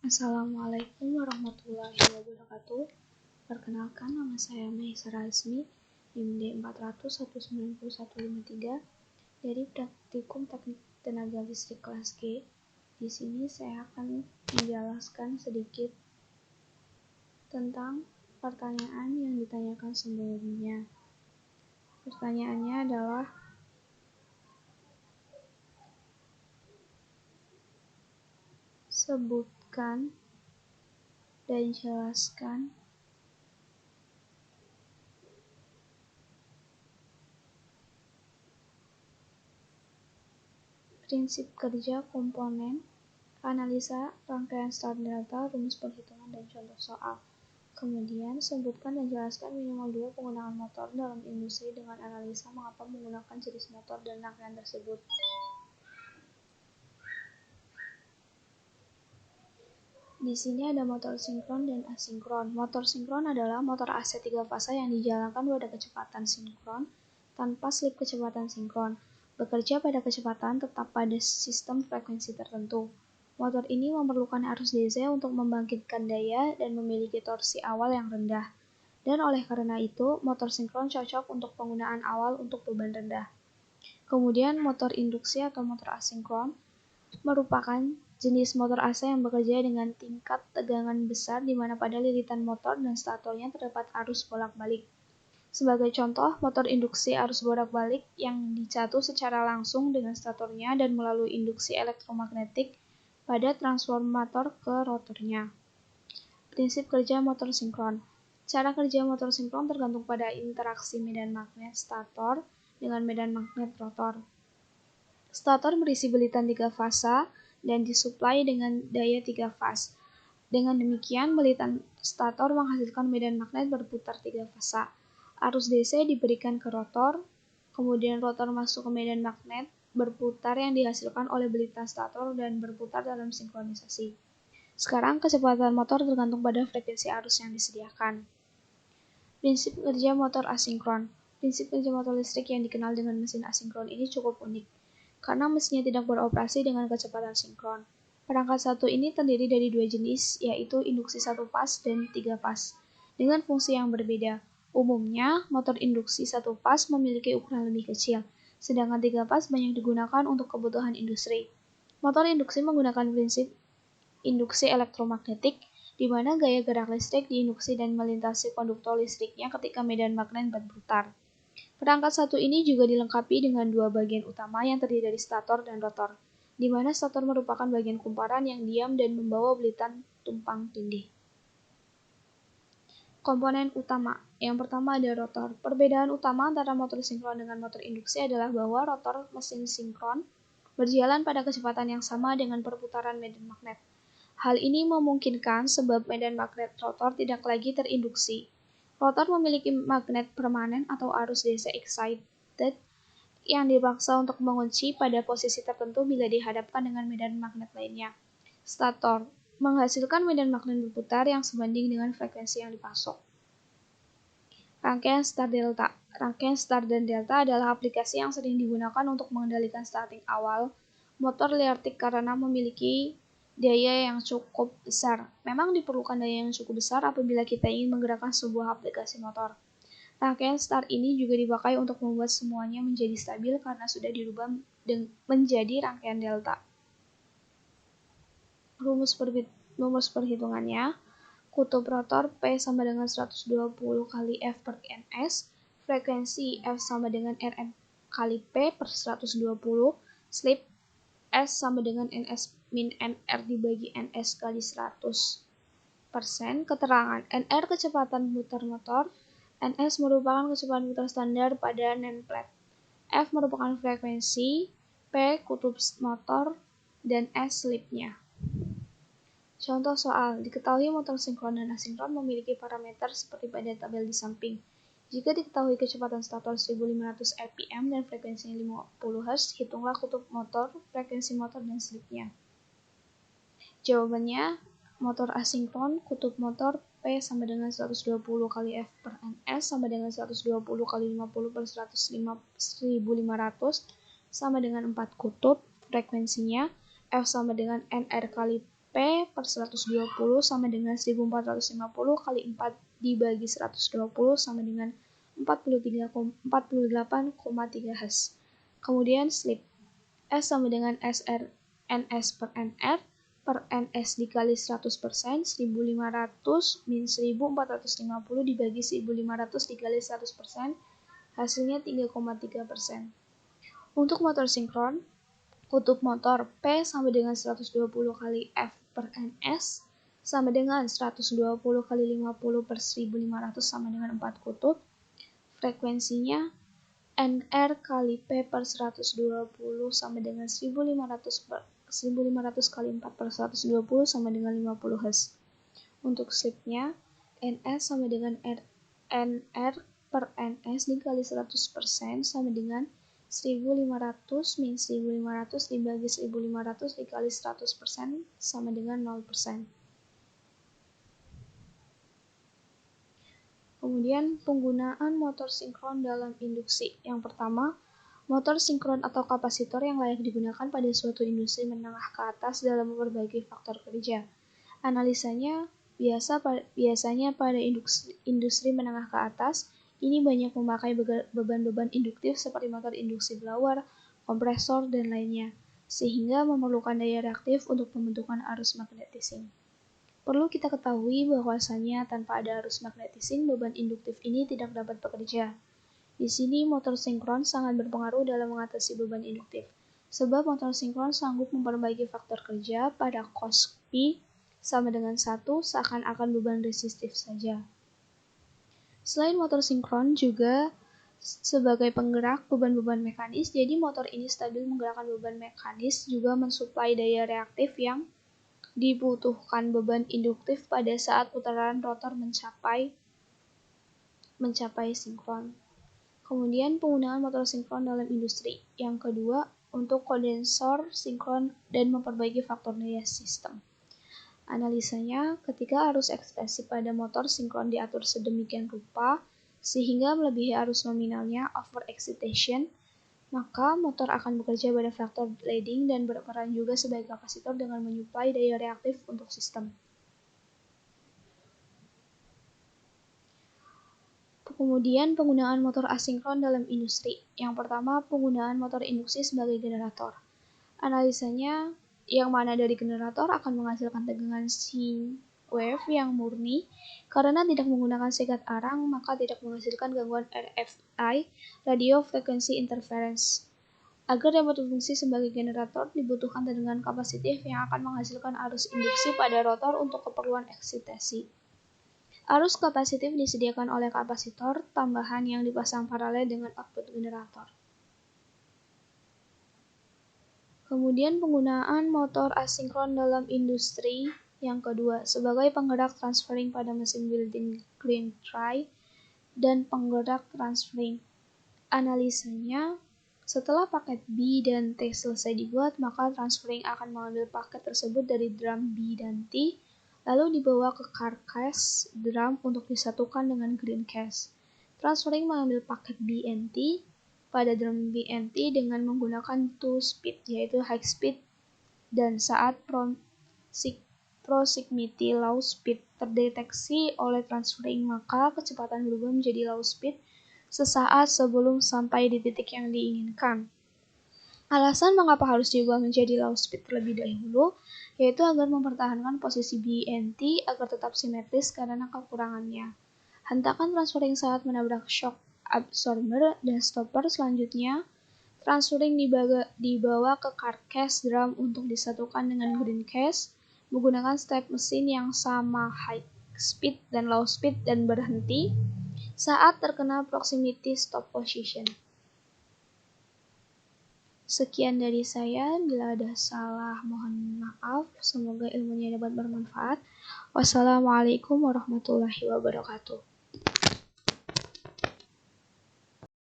Assalamualaikum warahmatullahi wabarakatuh. Perkenalkan, nama saya Mahisa Razmi, NIM 400190153 dari Praktikum Teknik Tenaga Listrik kelas G. Di sini saya akan menjelaskan sedikit tentang pertanyaan yang ditanyakan sebelumnya. Pertanyaannya adalah, sebutkan dan jelaskan prinsip kerja komponen, analisa rangkaian start delta, rumus perhitungan, dan contoh soal. Kemudian, sebutkan dan jelaskan minimal 2 penggunaan motor dalam industri dengan analisa mengapa menggunakan jenis motor dan rangkaian tersebut. Di sini ada motor sinkron dan asinkron. Motor sinkron adalah motor AC 3 fasa yang dijalankan pada kecepatan sinkron tanpa slip kecepatan sinkron. Bekerja pada kecepatan tetap pada sistem frekuensi tertentu. Motor ini memerlukan arus DC untuk membangkitkan daya dan memiliki torsi awal yang rendah. Dan oleh karena itu, motor sinkron cocok untuk penggunaan awal untuk beban rendah. Kemudian, motor induksi atau motor asinkron merupakan jenis motor AC yang bekerja dengan tingkat tegangan besar di mana pada lilitan motor dan statornya terdapat arus bolak-balik. Sebagai contoh, motor induksi arus bolak-balik yang dicatu secara langsung dengan statornya dan melalui induksi elektromagnetik pada transformator ke rotornya. Prinsip kerja motor sinkron. Cara kerja motor sinkron tergantung pada interaksi medan magnet stator dengan medan magnet rotor. Stator berisi belitan 3 fasa dan disuplai dengan daya 3 faz. Dengan demikian, belitan stator menghasilkan medan magnet berputar 3 fasa. Arus DC diberikan ke rotor, kemudian rotor masuk ke medan magnet berputar yang dihasilkan oleh belitan stator dan berputar dalam sinkronisasi. Sekarang, kecepatan motor tergantung pada frekuensi arus yang disediakan. Prinsip kerja motor asinkron. Prinsip kerja motor listrik yang dikenal dengan mesin asinkron ini cukup unik, karena mesinnya tidak beroperasi dengan kecepatan sinkron. Perangkat satu ini terdiri dari 2 jenis, yaitu induksi 1 faz dan 3 faz, dengan fungsi yang berbeda. Umumnya, motor induksi 1 faz memiliki ukuran lebih kecil, sedangkan 3 faz banyak digunakan untuk kebutuhan industri. Motor induksi menggunakan prinsip induksi elektromagnetik, di mana gaya gerak listrik diinduksi dan melintasi konduktor listriknya ketika medan magnet berputar. Perangkat satu ini juga dilengkapi dengan 2 bagian utama yang terdiri dari stator dan rotor, di mana stator merupakan bagian kumparan yang diam dan membawa belitan tumpang tindih. Komponen utama. Yang pertama ada rotor. Perbedaan utama antara motor sinkron dengan motor induksi adalah bahwa rotor mesin sinkron berjalan pada kecepatan yang sama dengan perputaran medan magnet. Hal ini memungkinkan sebab medan magnet rotor tidak lagi terinduksi. Rotor memiliki magnet permanen atau arus DC excited yang dipaksa untuk mengunci pada posisi tertentu bila dihadapkan dengan medan magnet lainnya. Stator menghasilkan medan magnet berputar yang sebanding dengan frekuensi yang dipasok. Rangkaian start delta. Rangkaian start dan delta adalah aplikasi yang sering digunakan untuk mengendalikan starting awal motor liartik karena memiliki daya yang cukup besar. Memang diperlukan daya yang cukup besar apabila kita ingin menggerakkan sebuah aplikasi motor. Rangkaian start ini juga dipakai untuk membuat semuanya menjadi stabil karena sudah dirubah menjadi rangkaian delta. Rumus perhitungannya, kutub rotor P sama dengan 120 kali F per Ns, frekuensi F sama dengan Rn kali P per 120, slip S sama dengan Ns min Nr dibagi Ns kali 100%. Keterangan, Nr kecepatan putar motor, Ns merupakan kecepatan putar standar pada nameplate, F merupakan frekuensi, P kutub motor, dan S slipnya. Contoh soal, diketahui motor sinkron dan asinkron memiliki parameter seperti pada tabel di samping. Jika diketahui kecepatan stator 1500 rpm dan frekuensinya 50 Hz, hitunglah kutub motor, frekuensi motor, dan slipnya. Jawabannya, motor asinkron, kutub motor P sama dengan 120 kali F per Ns sama dengan 120 kali 50 per 1500 sama dengan 4 kutub, frekuensinya F sama dengan Nr kali P per 120 sama dengan 1450 kali 4 dibagi 120 sama dengan 48,3 Hz. Kemudian slip S sama dengan NS per NR per NS dikali 100%, 1500 min 1450 dibagi 1500 dikali 100%, hasilnya 3,3%. Untuk motor sinkron, kutub motor P sama dengan 120 kali F per NS sama dengan 120 kali 50 per 1500 sama dengan 4 kutub. Frekuensinya NR kali P per 120 sama dengan 1500 kali 4 per 120 sama dengan 50 Hz. Untuk slipnya, NS sama dengan NR per NS dikali 100% sama dengan 1500 min 1500 dibagi 1500 dikali 100% sama dengan 0%. Kemudian penggunaan motor sinkron dalam induksi. Yang pertama, motor sinkron atau kapasitor yang layak digunakan pada suatu industri menengah ke atas dalam memperbaiki faktor kerja. Analisanya biasanya pada industri menengah ke atas, ini banyak memakai beban-beban induktif seperti motor induksi blower, kompresor, dan lainnya, sehingga memerlukan daya reaktif untuk pembentukan arus magnetising. Perlu kita ketahui bahwasanya tanpa ada arus magnetising, beban induktif ini tidak dapat bekerja. Di sini motor sinkron sangat berpengaruh dalam mengatasi beban induktif, sebab motor sinkron sanggup memperbaiki faktor kerja pada cos P sama dengan 1 seakan-akan beban resistif saja. Selain motor sinkron juga sebagai penggerak beban-beban mekanis, jadi motor ini stabil menggerakkan beban mekanis, juga mensuplai daya reaktif yang dibutuhkan beban induktif pada saat putaran rotor mencapai sinkron. Kemudian penggunaan motor sinkron dalam industri. Yang kedua, untuk kondensor sinkron dan memperbaiki faktor daya sistem. Analisanya, ketika arus eksitasi pada motor sinkron diatur sedemikian rupa sehingga melebihi arus nominalnya over excitation, maka motor akan bekerja pada faktor leading dan berperan juga sebagai kapasitor dengan menyuplai daya reaktif untuk sistem. Kemudian penggunaan motor asinkron dalam industri. Yang pertama, penggunaan motor induksi sebagai generator. Analisanya, yang mana dari generator akan menghasilkan tegangan sine wave yang murni. Karena tidak menggunakan sekat arang, maka tidak menghasilkan gangguan RFI, radio frequency interference. Agar dapat berfungsi sebagai generator, dibutuhkan tegangan kapasitif yang akan menghasilkan arus induksi pada rotor untuk keperluan eksitasi. Arus kapasitif disediakan oleh kapasitor tambahan yang dipasang paralel dengan output generator. Kemudian penggunaan motor asinkron dalam industri. Yang kedua, sebagai penggerak transferring pada mesin building grind tray dan penggerak transferring. Analisanya, setelah paket B dan T selesai dibuat, maka transferring akan mengambil paket tersebut dari drum B dan T, lalu dibawa ke carcass drum untuk disatukan dengan grind case. Transferring mengambil paket B and T pada drum B and T dengan menggunakan two speed, yaitu high speed, dan saat proximity low speed terdeteksi oleh transferring, maka kecepatan berubah menjadi low speed sesaat sebelum sampai di titik yang diinginkan. Alasan mengapa harus diubah menjadi low speed terlebih dahulu, yaitu agar mempertahankan posisi B and T agar tetap simetris karena kekurangannya. Hentakan transferring saat menabrak shock absorber dan stopper. Selanjutnya, transferring dibawa ke carcass drum untuk disatukan dengan grind case menggunakan step mesin yang sama high speed dan low speed dan berhenti saat terkena proximity stop position. Sekian dari saya, bila ada salah mohon maaf, semoga ilmunya dapat bermanfaat. Wassalamualaikum warahmatullahi wabarakatuh.